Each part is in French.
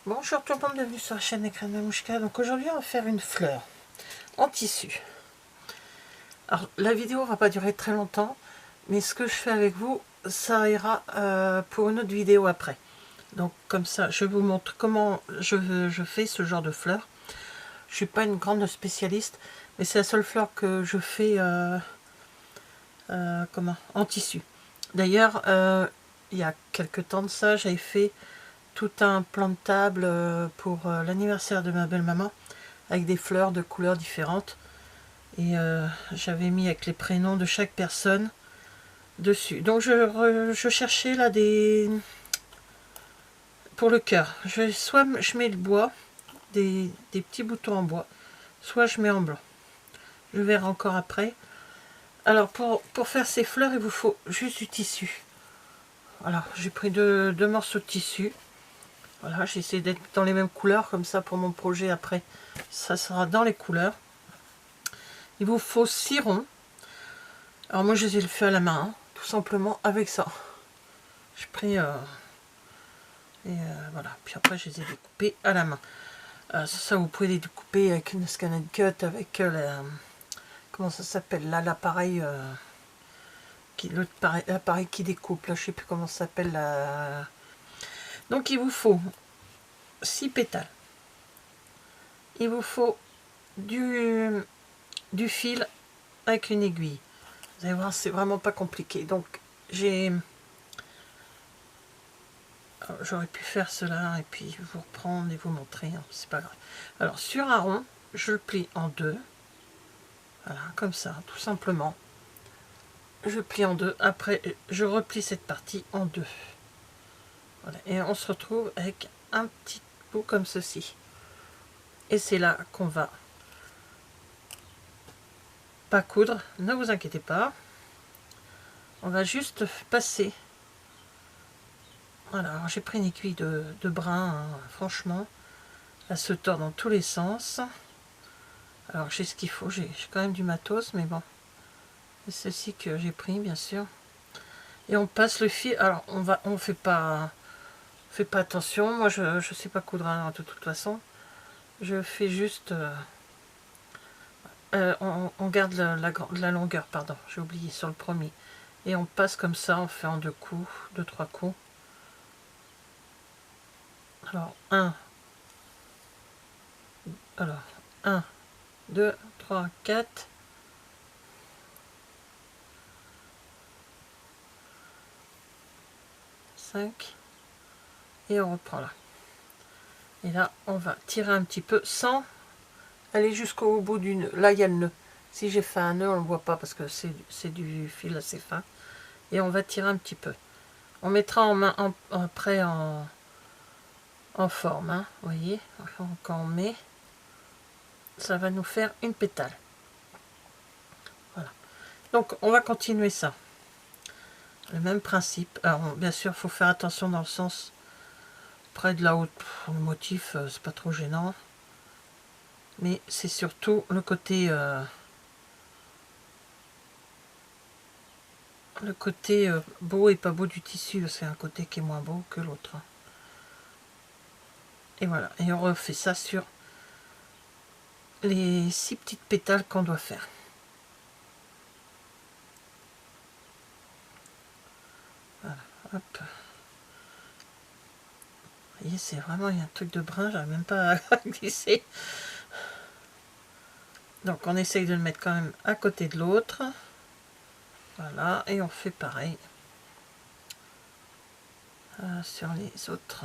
Bonjour tout le monde, bienvenue sur la chaîne Écran de Mouchka. Donc aujourd'hui on va faire une fleur en tissu. Alors la vidéo va pas durer très longtemps, mais ce que je fais avec vous, ça ira pour une autre vidéo après. Donc comme ça, je vous montre comment je fais ce genre de fleur. Je suis pas une grande spécialiste, mais c'est la seule fleur que je fais en tissu. D'ailleurs, il y a quelques temps de ça, j'avais fait tout un plan de table pour l'anniversaire de ma belle-maman avec des fleurs de couleurs différentes et j'avais mis avec les prénoms de chaque personne dessus. Donc je cherchais là pour le cœur. Soit je mets le bois, des petits boutons en bois, soit je mets en blanc. Je verrai encore après. Alors pour faire ces fleurs, il vous faut juste du tissu. Voilà, j'ai pris deux morceaux de tissu. Voilà, j'ai essayé d'être dans les mêmes couleurs, comme ça pour mon projet après, ça sera dans les couleurs. Il vous faut 6 ronds. Alors moi je les ai fait à la main, hein, tout simplement avec ça. J'ai pris voilà, puis après je les ai découpés à la main. Ça vous pouvez les découper avec une scan and cut, avec comment ça s'appelle là, l'appareil l'appareil qui découpe, là je sais plus comment ça s'appelle. Donc il vous faut 6 pétales. Il vous faut du fil avec une aiguille. Vous allez voir, c'est vraiment pas compliqué. Donc j'aurais pu faire cela et puis vous reprendre et vous montrer, hein, c'est pas grave. Alors sur un rond, je le plie en deux. Voilà, comme ça, tout simplement. Je plie en deux. Après, je replie cette partie en deux. Voilà, et on se retrouve avec un petit bout comme ceci. Et c'est là qu'on va pas coudre, ne vous inquiétez pas. On va juste passer. Voilà, j'ai pris une aiguille de brin, hein, franchement. Elle se tord dans tous les sens. Alors j'ai ce qu'il faut, j'ai quand même du matos, mais bon. C'est ceci que j'ai pris, bien sûr. Et on passe le fil. Alors on fait pas attention. Moi je sais pas coudre hein, de toute façon. Je fais juste on garde la longueur, pardon, j'ai oublié sur le premier. Et on passe comme ça, on fait en deux coups, deux, trois coups. Alors 1, 2, 3, 4. Et on reprend là. Et là, on va tirer un petit peu sans aller jusqu'au bout du nœud. Là, il y a le nœud. Si j'ai fait un nœud, on ne le voit pas parce que c'est du fil assez fin. Et on va tirer un petit peu. On mettra en main après en forme. Hein, vous voyez, quand on met, ça va nous faire une pétale. Voilà. Donc, on va continuer ça. Le même principe. Alors, bien sûr, il faut faire attention dans le sens près de la haute. Le motif, c'est pas trop gênant. Mais c'est surtout le côté beau et pas beau du tissu. C'est un côté qui est moins beau que l'autre. Et voilà. Et on refait ça sur les 6 petites pétales qu'on doit faire. Voilà. Hop. Vous voyez, c'est vraiment, il y a un truc de brun, j'arrive même pas à glisser. Donc on essaye de le mettre quand même à côté de l'autre. Voilà, et on fait pareil sur les autres.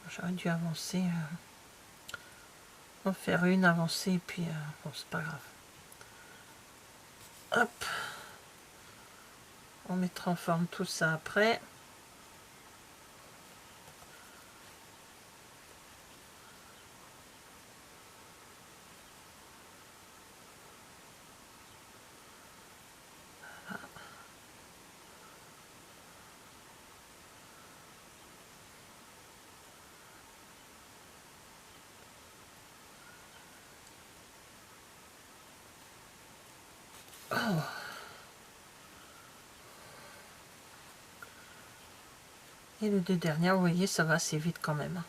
J'aurais dû avancer, en faire une, avancer, et puis bon, c'est pas grave. Hop, on mettra en forme tout ça après. Oh. Et les deux dernières, vous voyez, ça va assez vite quand même.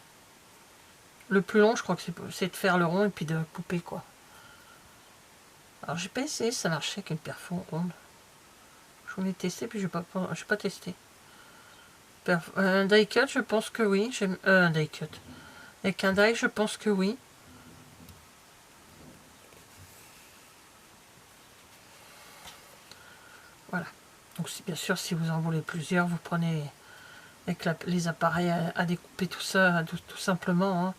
Le plus long, je crois que c'est de faire le rond et puis de couper, quoi. Alors, j'ai pas essayé, ça marchait avec une perfo ronde. Je voulais tester, puis je n'ai pas testé. Un die cut, je pense que oui. Un die cut. Avec un die, je pense que oui. Voilà. Donc, bien sûr, si vous en voulez plusieurs, vous prenez avec les appareils à découper tout ça, tout simplement.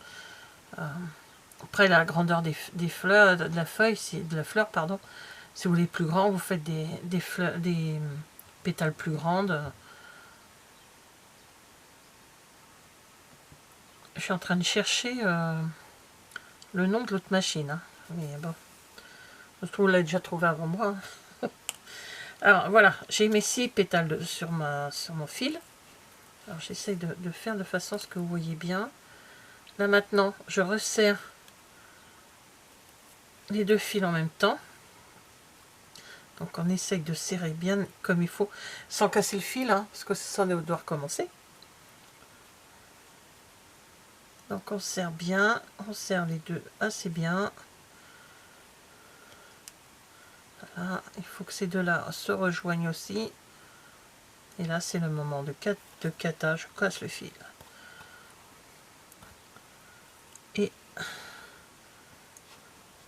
Hein. Après, la grandeur des fleurs, de la feuille, de la fleur, pardon. Si vous voulez plus grand, vous faites des pétales plus grandes. Je suis en train de chercher le nom de l'autre machine. Hein. Mais bon, je trouve l'a déjà trouvé avant moi. Alors voilà, j'ai mes 6 pétales sur mon fil. Alors j'essaie de faire de façon à ce que vous voyez bien. Là maintenant, je resserre les deux fils en même temps. Donc on essaye de serrer bien comme il faut, sans casser le fil, hein, parce que ça doit recommencer. Donc on serre bien, on serre les deux assez bien. Voilà, il faut que ces deux-là se rejoignent aussi. Et là c'est le moment de cata, je casse le fil. Et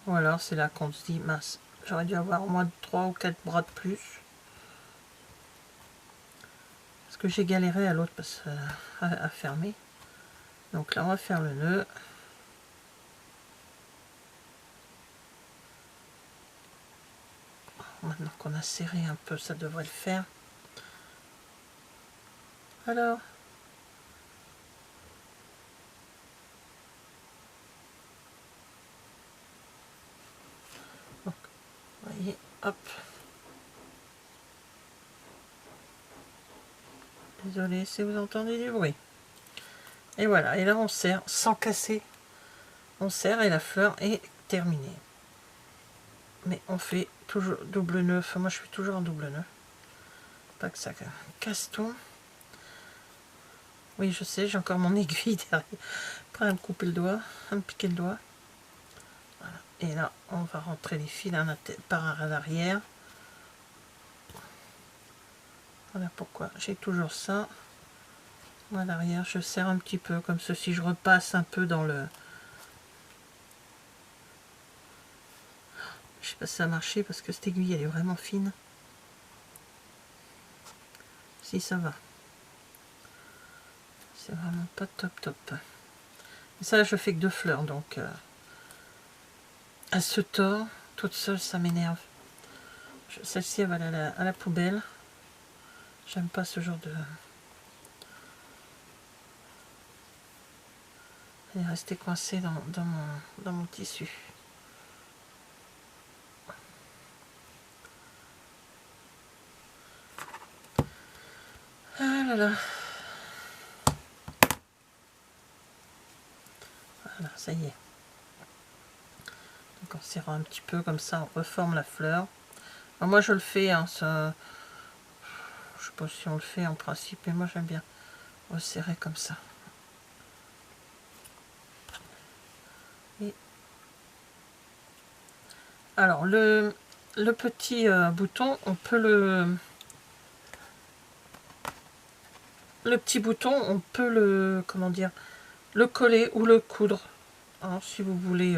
voilà, c'est là qu'on se dit, mince, j'aurais dû avoir au moins 3 ou 4 bras de plus. Parce que j'ai galéré à l'autre à fermer. Donc là on va faire le nœud. Maintenant qu'on a serré un peu, ça devrait le faire. Alors, donc, vous voyez, hop. Désolé si vous entendez du bruit. Et voilà, et là on serre sans casser. On serre et la fleur est terminée. Mais on fait toujours double nœud. Enfin, moi je fais toujours un double nœud. Pas que ça casse tout. Oui, je sais, j'ai encore mon aiguille derrière. Après à me couper le doigt, à me piquer le doigt. Voilà. Et là, on va rentrer les fils par à l'arrière. Voilà pourquoi j'ai toujours ça. Moi à l'arrière, je serre un petit peu comme ceci. Je repasse un peu dans le... Je sais pas si ça a marché parce que cette aiguille elle est vraiment fine. Si ça va. C'est vraiment pas top. Et ça je fais que 2 fleurs donc elle se tord toute seule, ça m'énerve. Celle-ci elle va aller à la poubelle. J'aime pas ce genre de... Elle est restée coincée dans mon tissu. Ah là là. Voilà, ça y est. Donc en serrant un petit peu comme ça, on reforme la fleur. Alors moi je le fais, hein, ça... Je sais pas si on le fait en principe, mais moi j'aime bien resserrer comme ça. Et... Alors le petit bouton, on peut le petit bouton, on peut le, comment dire, le coller ou le coudre. Alors, si vous voulez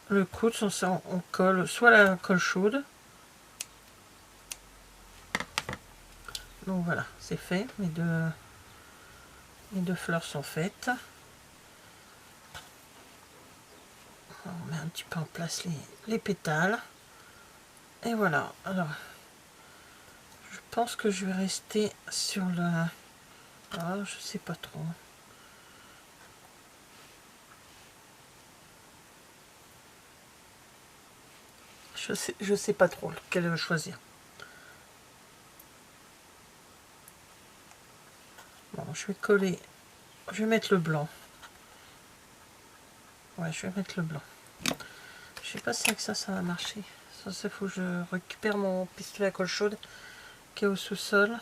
le coudre, ça, on colle soit la colle chaude. Donc voilà, c'est fait. Mes deux fleurs sont faites. On met un petit peu en place les pétales. Et voilà. Alors, je pense que je vais rester sur le... Ah, je sais pas trop. Je sais pas trop lequel choisir. Bon, je vais coller. Je vais mettre le blanc. Ouais, je vais mettre le blanc. Je sais pas si avec ça va marcher. Ça, c'est faut que je récupère mon pistolet à colle chaude qui est au sous-sol.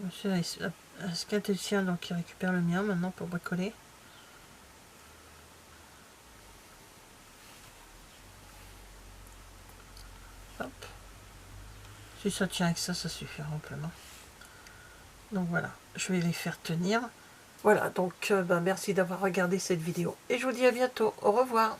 Monsieur a scanté le sien, donc il récupère le mien maintenant pour bricoler. Hop. Si ça tient avec ça, ça suffira amplement. Donc voilà, je vais les faire tenir. Voilà, donc merci d'avoir regardé cette vidéo. Et je vous dis à bientôt. Au revoir.